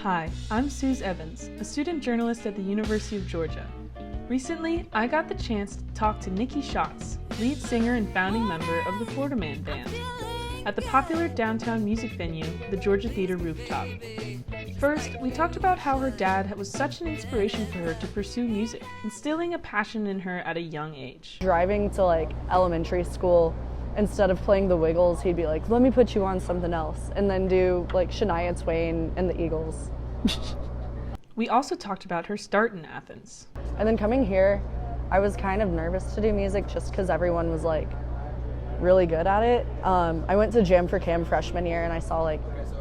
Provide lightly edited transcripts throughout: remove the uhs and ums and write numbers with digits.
Hi, I'm Suze Evans, a student journalist at the University of Georgia. Recently, I got the chance to talk to Nikki Shotz, lead singer and founding member of the Florida Man Band, at the popular downtown music venue, the Georgia Theater Rooftop. First, we talked about how her dad was such an inspiration for her to pursue music, instilling a passion in her at a young age. Driving to elementary school, instead of playing the Wiggles, he'd be like, let me put you on something else, and then do Shania Twain and the Eagles. We also talked about her start in Athens. And then coming here, I was kind of nervous to do music just because everyone was really good at it. I went to Jam for Cam freshman year and I saw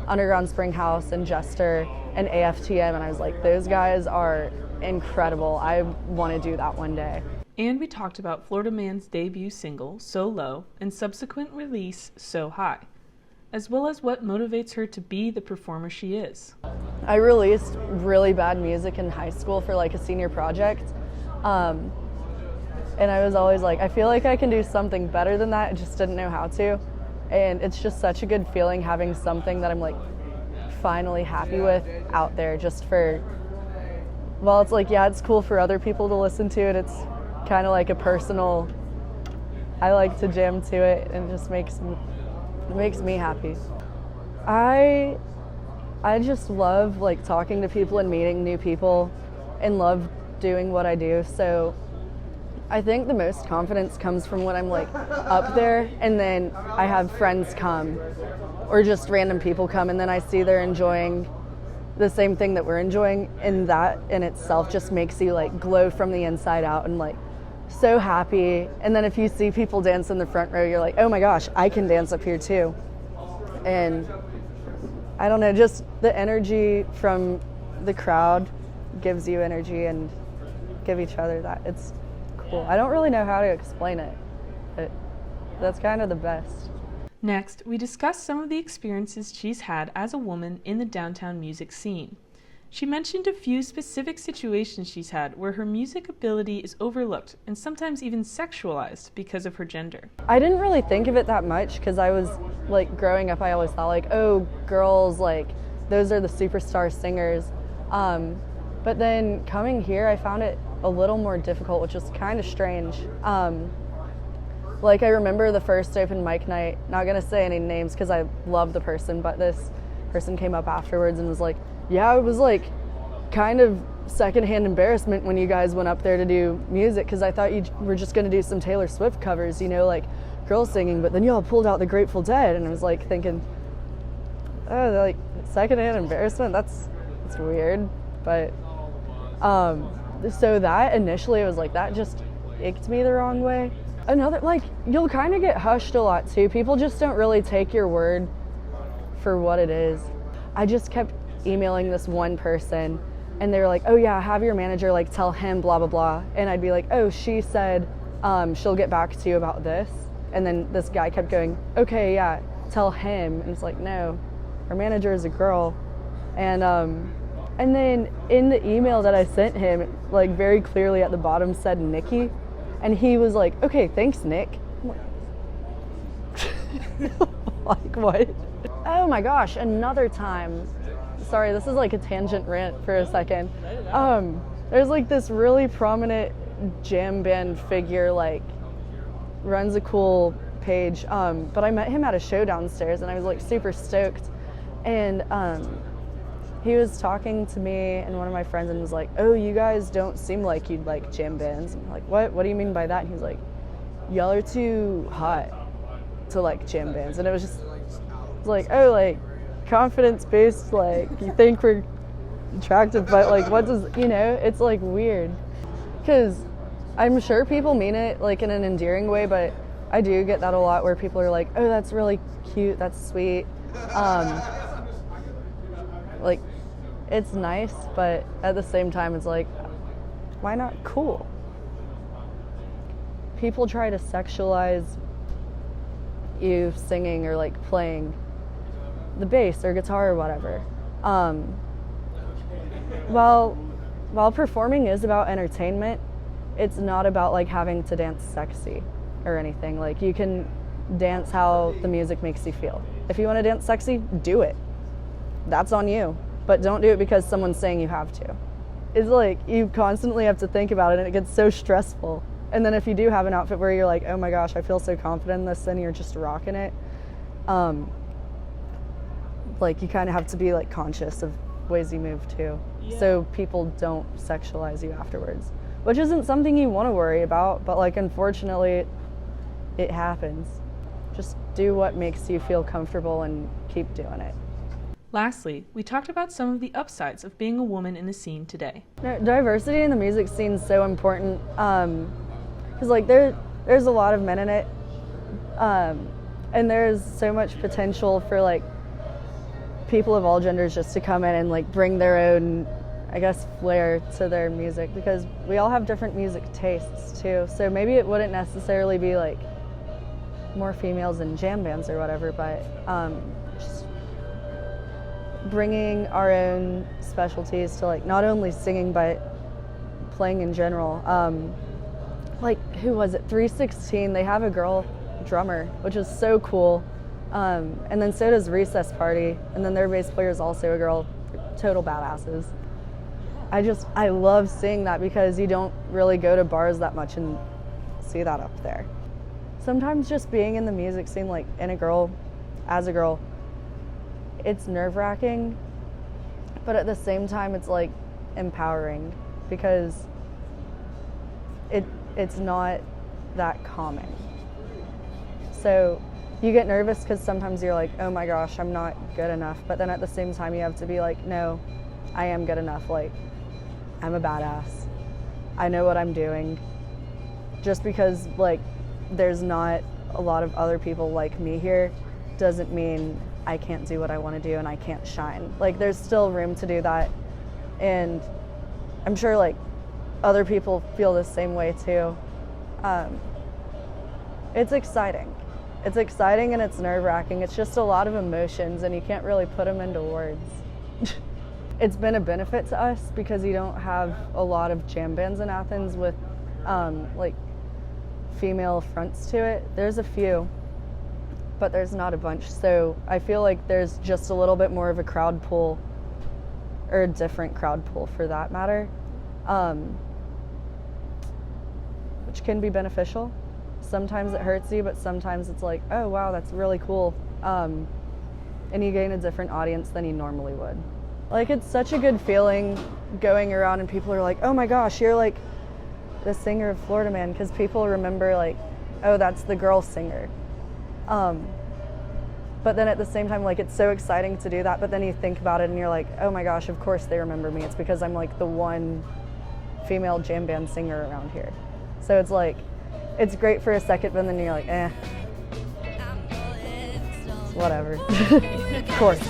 Underground Springhouse and Jester and AFTM, and I was like, those guys are incredible. I want to do that one day. And we talked about Florida Man's debut single, So Low, and subsequent release, So High, as well as what motivates her to be the performer she is. I released really bad music in high school for a senior project. And I was always I feel like I can do something better than that. I just didn't know how to. And it's just such a good feeling having something that I'm finally happy with out there, just for, well, it's it's cool for other people to listen to it. It's kind of a personal, I like to jam to it, and it just makes me happy. I just love talking to people and meeting new people, and love doing what I do. So I think the most confidence comes from when I'm up there and then I have friends come or just random people come, and then I see they're enjoying the same thing that we're enjoying, and that in itself just makes you glow from the inside out and so happy. And then if you see people dance in the front row, you're like, oh my gosh, I can dance up here too. And I don't know, just the energy from the crowd gives you energy, and give each other that. It's cool. I don't really know how to explain it, but that's kind of the best. Next, we discussed some of the experiences she's had as a woman in the downtown music scene. She mentioned a few specific situations she's had where her music ability is overlooked and sometimes even sexualized because of her gender. I didn't really think of it that much because I was growing up, I always thought oh, girls, those are the superstar singers. But then coming here, I found it a little more difficult, which was kind of strange. I remember the first open mic night, not gonna say any names because I love the person, but this person came up afterwards and was like, yeah, it was kind of secondhand embarrassment when you guys went up there to do music, because I thought you were just going to do some Taylor Swift covers, girls singing, but then y'all pulled out the Grateful Dead, and I was thinking, oh, secondhand embarrassment, that's weird. But so that initially was that just icked me the wrong way. Another, you'll kind of get hushed a lot too. People just don't really take your word for what it is. I just kept emailing this one person, and they were like, oh yeah, have your manager tell him blah blah blah, and I'd be like, oh, she said she'll get back to you about this, and then this guy kept going, okay, yeah, tell him, and it's no, our manager is a girl. And then in the email that I sent him, very clearly at the bottom said Nikki, and he was like, okay, thanks, Nick. What? Oh my gosh, another time. Sorry, this is a tangent rant for a second. There's this really prominent jam band figure, runs a cool page, but I met him at a show downstairs, and I was super stoked. And he was talking to me and one of my friends, and was like, oh, you guys don't seem like you'd like jam bands. And I'm like, what do you mean by that? And he was like, y'all are too hot to like jam bands. And it was just oh, confidence-based, you think we're attractive, but what does, it's weird. Because I'm sure people mean it in an endearing way, but I do get that a lot where people are like, oh, that's really cute, that's sweet. It's nice, but at the same time, it's why not cool? People try to sexualize you singing or playing the bass or guitar or whatever. While performing is about entertainment, it's not about having to dance sexy or anything. You can dance how the music makes you feel. If you want to dance sexy, do it. That's on you. but don't do it because someone's saying you have to. It's like you constantly have to think about it, and it gets so stressful. And then if you do have an outfit where you're like, oh my gosh, I feel so confident in this, and you're just rocking it, like you kind of have to be like conscious of ways you move too, so people don't sexualize you afterwards, which isn't something you want to worry about, but like unfortunately it happens. Just do what makes you feel comfortable and keep doing it. Lastly, we talked about some of the upsides of being a woman in the scene today. Diversity in the music scene is so important, because like there's a lot of men in it, and there's so much potential for like people of all genders just to come in and like bring their own, I guess, flair to their music, because we all have different music tastes too. So maybe it wouldn't necessarily be like more females in jam bands or whatever, but just bringing our own specialties to like not only singing but playing in general. Like who was it? 316. They have a girl drummer, which is so cool. And then so does Recess Party, and then their bass player is also a girl. Total badasses. I love seeing that, because you don't really go to bars that much and see that up there. Sometimes just being in the music scene, like as a girl, it's nerve-wracking, but at the same time it's like empowering, because it's not that common. So you get nervous because sometimes you're like, oh my gosh, I'm not good enough. But then at the same time, you have to be like, no, I am good enough. Like, I'm a badass. I know what I'm doing. Just because like there's not a lot of other people like me here doesn't mean I can't do what I want to do and I can't shine. Like, there's still room to do that. And I'm sure like other people feel the same way too. It's exciting. It's exciting and it's nerve-wracking. It's just a lot of emotions and you can't really put them into words. It's been a benefit to us because you don't have a lot of jam bands in Athens with like female fronts to it. There's a few, but there's not a bunch. So I feel like there's just a little bit more of a crowd pull, or a different crowd pull for that matter, which can be beneficial. Sometimes it hurts you, but sometimes it's like, oh wow, that's really cool. And you gain a different audience than you normally would. Like, it's such a good feeling going around and people are like, oh my gosh, you're like the singer of Florida Man, because people remember like, oh, that's the girl singer. But then at the same time, like, it's so exciting to do that, but then you think about it and you're like, oh my gosh, of course they remember me. It's because I'm like the one female jam band singer around here. So it's like, it's great for a second, but then you're like, eh, whatever. Of course.